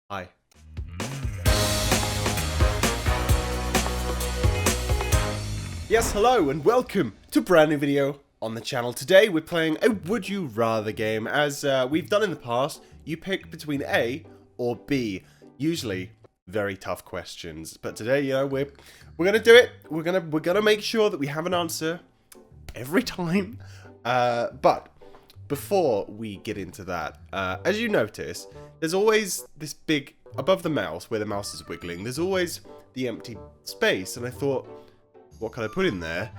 Hi. Yes, hello and welcome to a brand new video on the channel. Today we're playing a Would You Rather game. As we've done in the past, you pick between A or B. Usually very tough questions, but today, you know, we're gonna do it. We're gonna make sure that we have an answer every time. But before we get into that, as you notice, there's always this big, above the mouse, where the mouse is wiggling, there's always the empty space, and I thought, what can I put in there?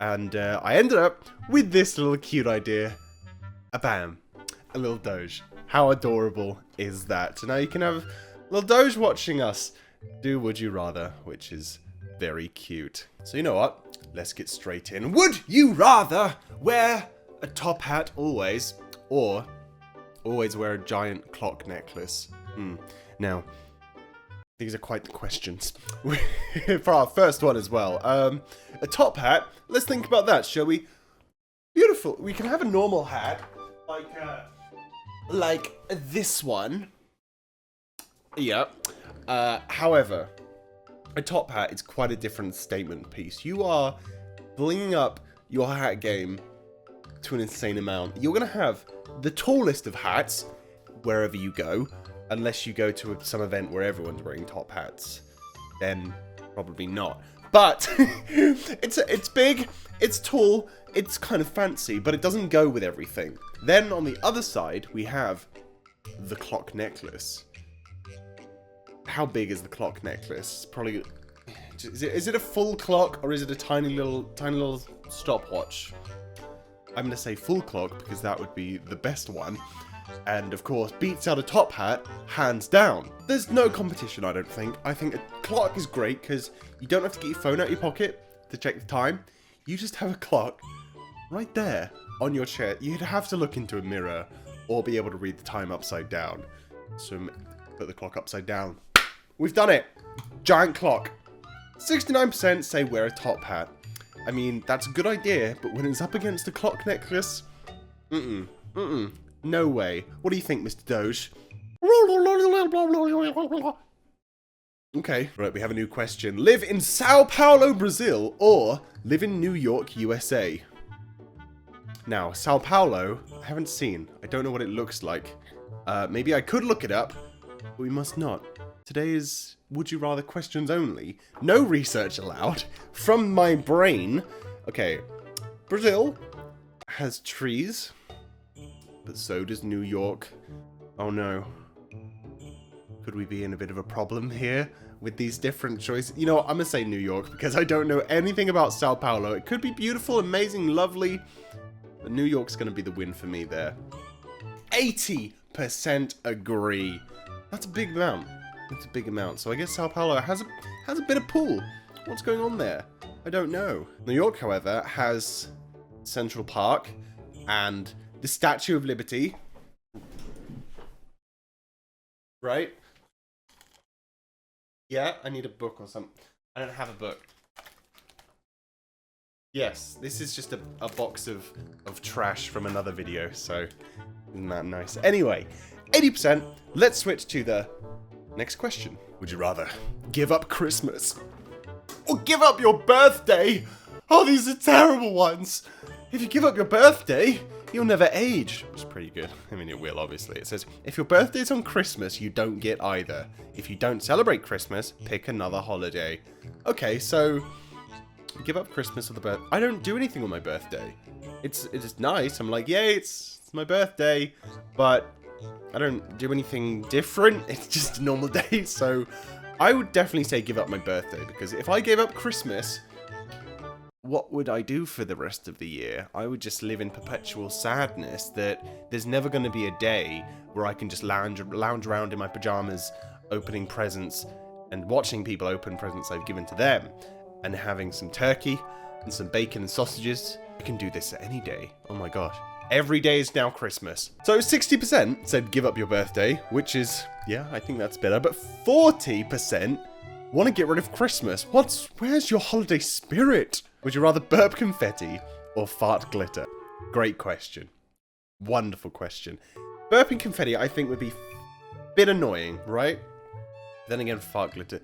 And I ended up with this little cute idea. A bam. A little Doge. How adorable is that? So now you can have little Doge watching us do Would You Rather, which is very cute. So you know what? Let's get straight in. Would you rather wear a top hat always, or always wear a giant clock necklace? Now, these are quite the questions. For our first one as well. A top hat. Let's think about that, shall we? Beautiful. We can have a normal hat, like this one. Yeah. However, a top hat is quite a different statement piece. You are blinging up your hat game to an insane amount. You're going to have the tallest of hats wherever you go, unless you go to some event where everyone's wearing top hats. Then probably not. But it's big, it's tall, it's kind of fancy, but it doesn't go with everything. Then on the other side, we have the clock necklace. How big is the clock necklace? Probably, is it a full clock or is it a tiny little stopwatch? I'm gonna say full clock because that would be the best one. And of course, beats out a top hat, hands down. There's no competition, I don't think. I think a clock is great because you don't have to get your phone out your pocket to check the time. You just have a clock right there on your chair. You'd have to look into a mirror or be able to read the time upside down. So put the clock upside down. We've done it. Giant clock. 69% say wear a top hat. I mean, that's a good idea, but when it's up against a clock necklace, no way. What do you think, Mr. Doge? Okay, right, we have a new question. Live in Sao Paulo, Brazil, or live in New York, USA? Now, Sao Paulo, I haven't seen. I don't know what it looks like. Maybe I could look it up, but we must not. Today is Would You Rather questions only. No research allowed. From my brain. Okay, Brazil has trees. But so does New York. Oh no. Could we be in a bit of a problem here with these different choices? You know what, I'm gonna say New York because I don't know anything about Sao Paulo. It could be beautiful, amazing, lovely, but New York's gonna be the win for me there. 80% agree. That's a big amount. That's a big amount. So I guess Sao Paulo has a bit of pull. What's going on there? I don't know. New York, however, has Central Park and the Statue of Liberty. Right? Yeah, I need a book or something. I don't have a book. Yes, this is just a box of trash from another video, so isn't that nice? Anyway, 80%. Let's switch to the next question. Would you rather give up Christmas or give up your birthday? Oh, these are terrible ones. If you give up your birthday, you'll never age. Which is pretty good. I mean, it will, obviously. It says, if your birthday's on Christmas, you don't get either. If you don't celebrate Christmas, pick another holiday. Okay, so give up Christmas or the birth. I don't do anything on my birthday. It's nice. I'm like, yay, it's my birthday. But I don't do anything different. It's just a normal day. So I would definitely say give up my birthday. Because if I gave up Christmas, what would I do for the rest of the year? I would just live in perpetual sadness that there's never going to be a day where I can just lounge around in my pajamas, opening presents and watching people open presents I've given to them and having some turkey and some bacon and sausages. I can do this any day. Oh my gosh. Every day is now Christmas. So 60% said give up your birthday, which is, yeah, I think that's better. But 40% want to get rid of Christmas. Where's your holiday spirit? Would you rather burp confetti or fart glitter? Great question. Wonderful question. Burping confetti, I think, would be bit annoying, right? Then again, fart glitter.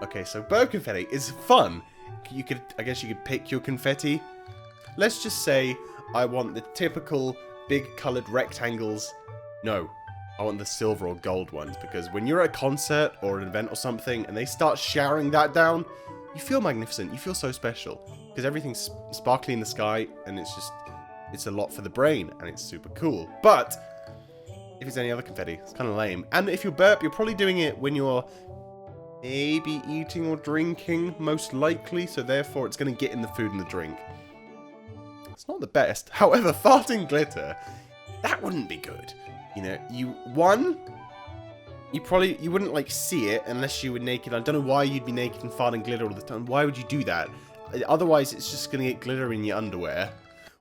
Okay, so burp confetti is fun. I guess you could pick your confetti. Let's just say I want the typical big coloured rectangles. No, I want the silver or gold ones, because when you're at a concert or an event or something and they start showering that down, you feel magnificent. You feel so special because everything's sparkly in the sky, and it's a lot for the brain, and it's super cool. But if it's any other confetti, it's kind of lame. And if you burp, you're probably doing it when you're maybe eating or drinking, most likely, so therefore it's going to get in the food and the drink. It's not the best. However, farting glitter, that wouldn't be good. You know, you wouldn't like see it unless you were naked. I don't know why you'd be naked and farting glitter all the time. Why would you do that? Otherwise, it's just going to get glitter in your underwear,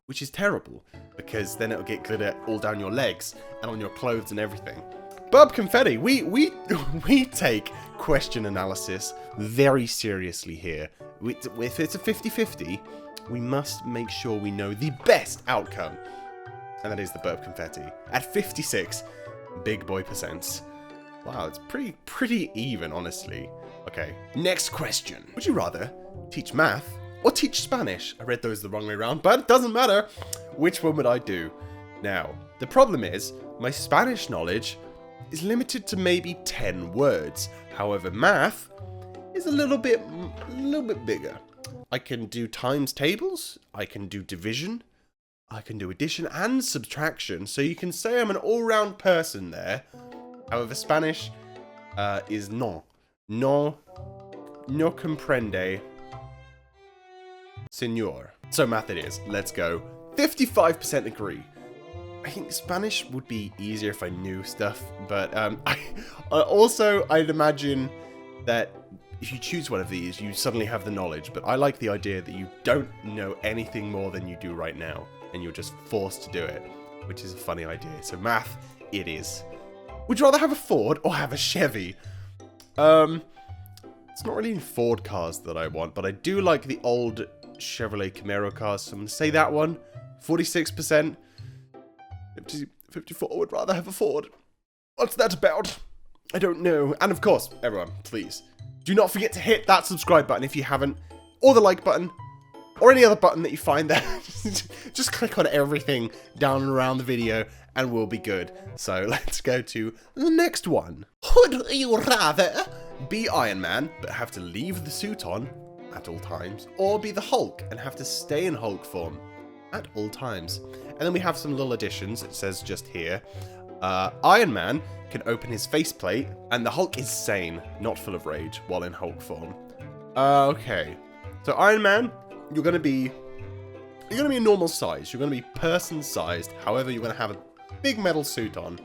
which is terrible, because then it'll get glitter all down your legs and on your clothes and everything. Burp confetti, we take question analysis very seriously here. If it's a 50-50, we must make sure we know the best outcome, and that is the burp confetti at 56 big boy percents. Wow, it's pretty even, honestly. Okay, next question. Would you rather teach math or teach Spanish? I read those the wrong way around, but it doesn't matter. Which one would I do? Now, the problem is my Spanish knowledge is limited to maybe 10 words. However, math is a little bit bigger. I can do times tables, I can do division, I can do addition and subtraction, so you can say I'm an all-round person there. However, Spanish is no comprende, señor. So math it is. Let's go. 55% agree. I think Spanish would be easier if I knew stuff, but I'd imagine that if you choose one of these, you suddenly have the knowledge, but I like the idea that you don't know anything more than you do right now, and you're just forced to do it, which is a funny idea. So math, it is. Would you rather have a Ford or have a Chevy? It's not really Ford cars that I want, but I do like the old Chevrolet Camaro cars, so I'm going to say that one. 46%. 54 would rather have a Ford. What's that about? I don't know. And of course, everyone, please, do not forget to hit that subscribe button if you haven't, or the like button, or any other button that you find there. Just click on everything down and around the video, and we'll be good. So let's go to the next one. Would you rather be Iron Man, but have to leave the suit on at all times, or be the Hulk and have to stay in Hulk form at all times? And then we have some little additions. It says just here, Iron Man can open his faceplate, and the Hulk is sane, not full of rage, while in Hulk form. Okay, so Iron Man, you're gonna be a normal size. You're gonna be person-sized. However, you're gonna have a big metal suit on.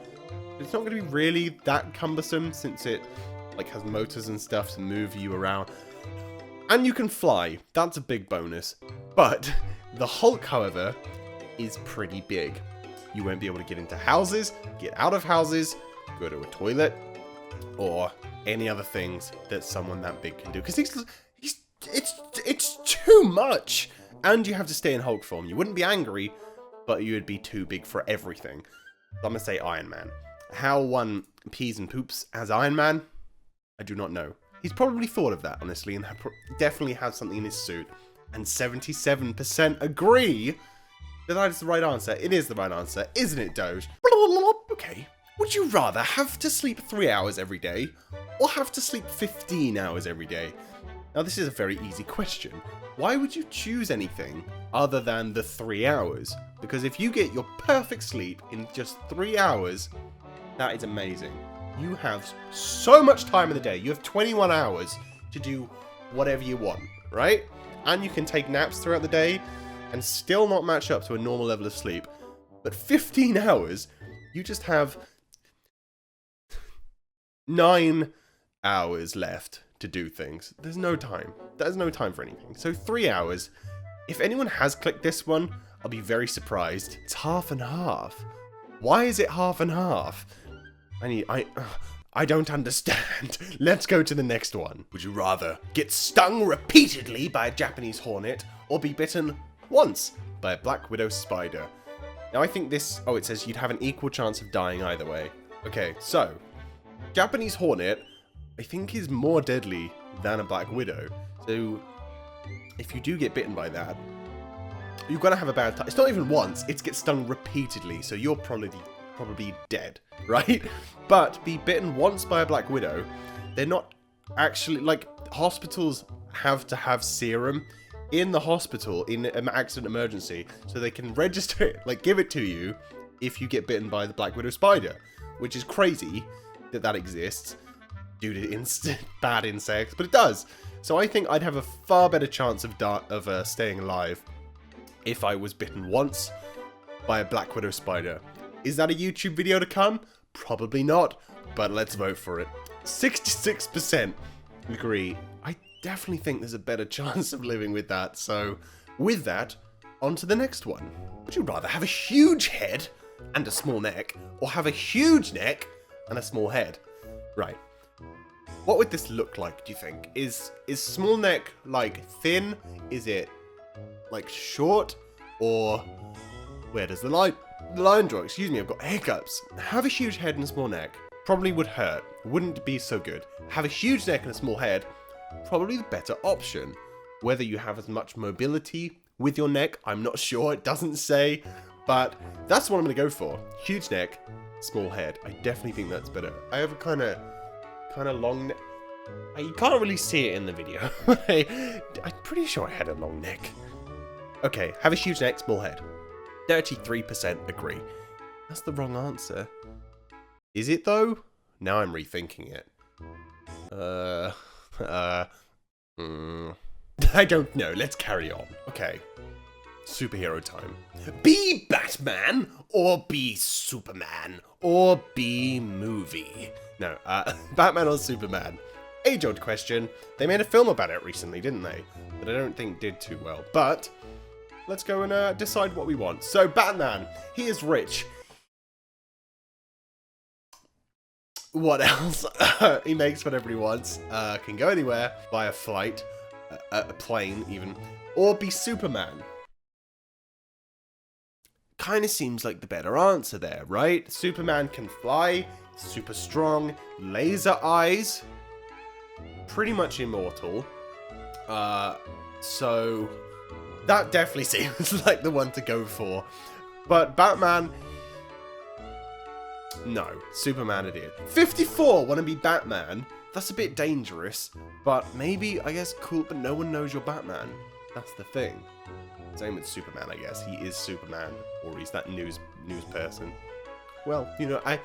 It's not gonna be really that cumbersome, since it like has motors and stuff to move you around. And you can fly. That's a big bonus. But the Hulk, however, is pretty big. You won't be able to get into houses, get out of houses, go to a toilet, or any other things that someone that big can do. Because it's too much. And you have to stay in Hulk form. You wouldn't be angry, but you would be too big for everything. So I'm going to say Iron Man. How one pees and poops as Iron Man, I do not know. He's probably thought of that, honestly, and definitely has something in his suit. And 77% agree that that is the right answer. It is the right answer, isn't it, Doge? Okay. Would you rather have to sleep 3 hours every day, or have to sleep 15 hours every day? Now, this is a very easy question. Why would you choose anything other than the 3 hours? Because if you get your perfect sleep in just 3 hours, that is amazing. You have so much time in the day. You have 21 hours to do whatever you want, right? And you can take naps throughout the day and still not match up to a normal level of sleep. But 15 hours, you just have 9 hours left to do things. There's no time. There's no time for anything. So 3 hours. If anyone has clicked this one, I'll be very surprised. It's half and half. Why is it half and half? I don't understand. Let's go to the next one. Would you rather get stung repeatedly by a Japanese hornet, or be bitten once by a black widow spider? Now I think this, it says you'd have an equal chance of dying either way. Okay, so Japanese Hornet, I think, is more deadly than a Black Widow. So if you do get bitten by that, you're gonna have a bad time. It's not even once; it gets stung repeatedly. So you're probably dead, right? But be bitten once by a Black Widow, they're not actually like hospitals have to have serum in the hospital in an accident emergency, so they can register it, like give it to you if you get bitten by the Black Widow spider, which is crazy that exists due to bad insects, but it does. So I think I'd have a far better chance of staying alive if I was bitten once by a Black Widow spider. Is that a YouTube video to come? Probably not, but let's vote for it. 66% agree. I definitely think there's a better chance of living with that. So with that, on to the next one. Would you rather have a huge head and a small neck, or have a huge neck and a small head? Right. What would this look like, do you think? Is small neck like thin? Is it like short? Or where does the line draw? Excuse me, I've got hiccups. Have a huge head and a small neck probably would hurt. Wouldn't be so good. Have a huge neck and a small head, probably the better option. Whether you have as much mobility with your neck, I'm not sure. It doesn't say, but that's what I'm going to go for. Huge neck, small head. I definitely think that's better. I have a kind of long neck. You can't really see it in the video. I'm pretty sure I had a long neck. Okay, have a huge neck, small head. 33% agree. That's the wrong answer. Is it though? Now I'm rethinking it. I don't know. Let's carry on. Okay. Superhero time. Be Batman, or be Superman, or be movie. No, Batman or Superman. Age-old question. They made a film about it recently, didn't they? That I don't think did too well. But let's go and decide what we want. So Batman, he is rich. What else? He makes whatever he wants. Can go anywhere by a flight, a plane even, or be Superman. Kind of seems like the better answer there, right? Superman can fly, super strong, laser eyes, pretty much immortal. So that definitely seems like the one to go for. But Batman, no, Superman it is. 54 want to be Batman. That's a bit dangerous, but maybe, I guess, cool, but no one knows you're Batman. That's the thing. Same with Superman, I guess. He is Superman, or he's that news person. Well, you know, I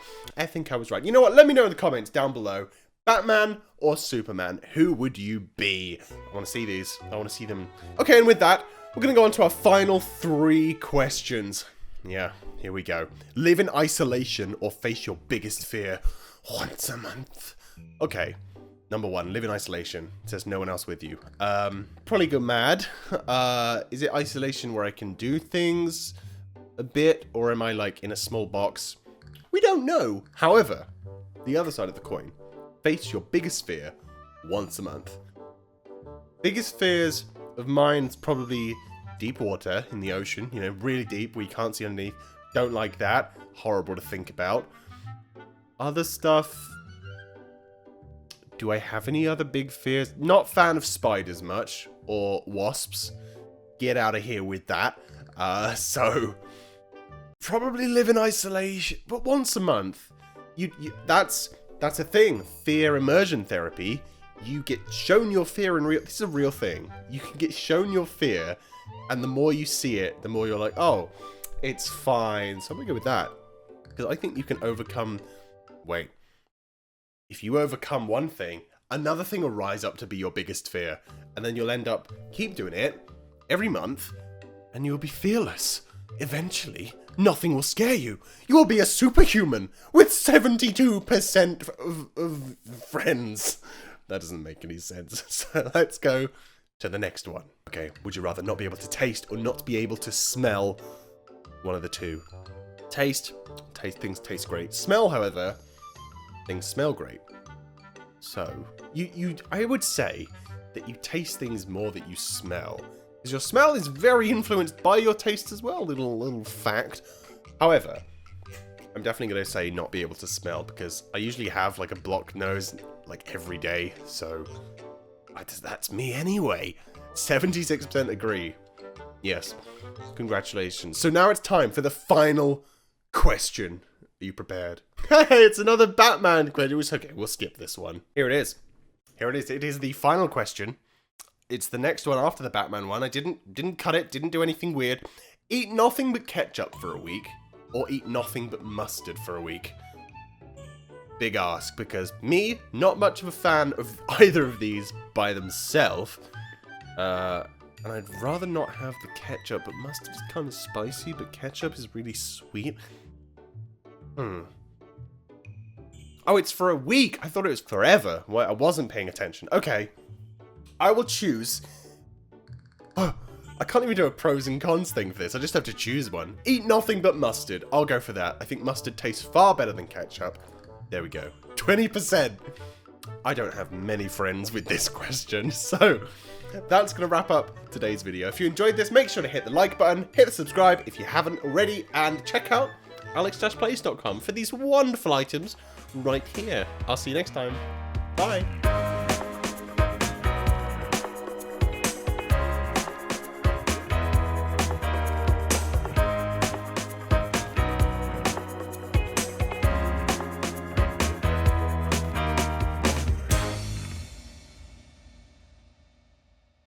think I was right. You know what? Let me know in the comments down below. Batman or Superman? Who would you be? I want to see these. I want to see them. Okay, and with that, we're going to go on to our final 3 questions. Yeah, here we go. Live in isolation or face your biggest fear once a month. Okay. Number 1, live in isolation. It says no one else with you. Probably go mad. Is it isolation where I can do things a bit? Or am I like in a small box? We don't know. However, the other side of the coin. Face your biggest fear once a month. Biggest fears of mine is probably deep water in the ocean. You know, really deep where you can't see underneath. Don't like that. Horrible to think about. Other stuff... Do I have any other big fears? Not fan of spiders much, or wasps. Get out of here with that. So probably live in isolation, but once a month. That's a thing. Fear immersion therapy. You get shown your fear in real. This is a real thing. You can get shown your fear, and the more you see it, the more you're like, oh, it's fine. So I'm gonna go with that because I think you can overcome. Wait. If you overcome one thing, another thing will rise up to be your biggest fear. And then you'll end up, keep doing it, every month, and you'll be fearless. Eventually, nothing will scare you. You will be a superhuman with 72% of friends. That doesn't make any sense. So let's go to the next one. Okay, would you rather not be able to taste or not be able to smell? One of the two. Taste, things taste great. Smell, however... things smell great. So, I would say that you taste things more that you smell. Because your smell is very influenced by your taste as well, little fact. However, I'm definitely going to say not be able to smell, because I usually have like a blocked nose like every day, so that's me anyway. 76% agree. Yes. Congratulations. So now it's time for the final question. Are you prepared? Hey, it's another Batman question. Okay, we'll skip this one. Here it is. Here it is. It is the final question. It's the next one after the Batman one. I didn't cut it, didn't do anything weird. Eat nothing but ketchup for a week, or eat nothing but mustard for a week. Big ask, because me, not much of a fan of either of these by themselves. And I'd rather not have the ketchup, but mustard is kind of spicy, but ketchup is really sweet. Oh, it's for a week. I thought it was forever. Well, I wasn't paying attention. Okay. I will choose. Oh, I can't even do a pros and cons thing for this. I just have to choose one. Eat nothing but mustard. I'll go for that. I think mustard tastes far better than ketchup. There we go. 20%. I don't have many friends with this question, so that's going to wrap up today's video. If you enjoyed this, make sure to hit the like button, hit the subscribe if you haven't already, and check out alex-plays.com for these wonderful items right here. I'll see you next time. Bye.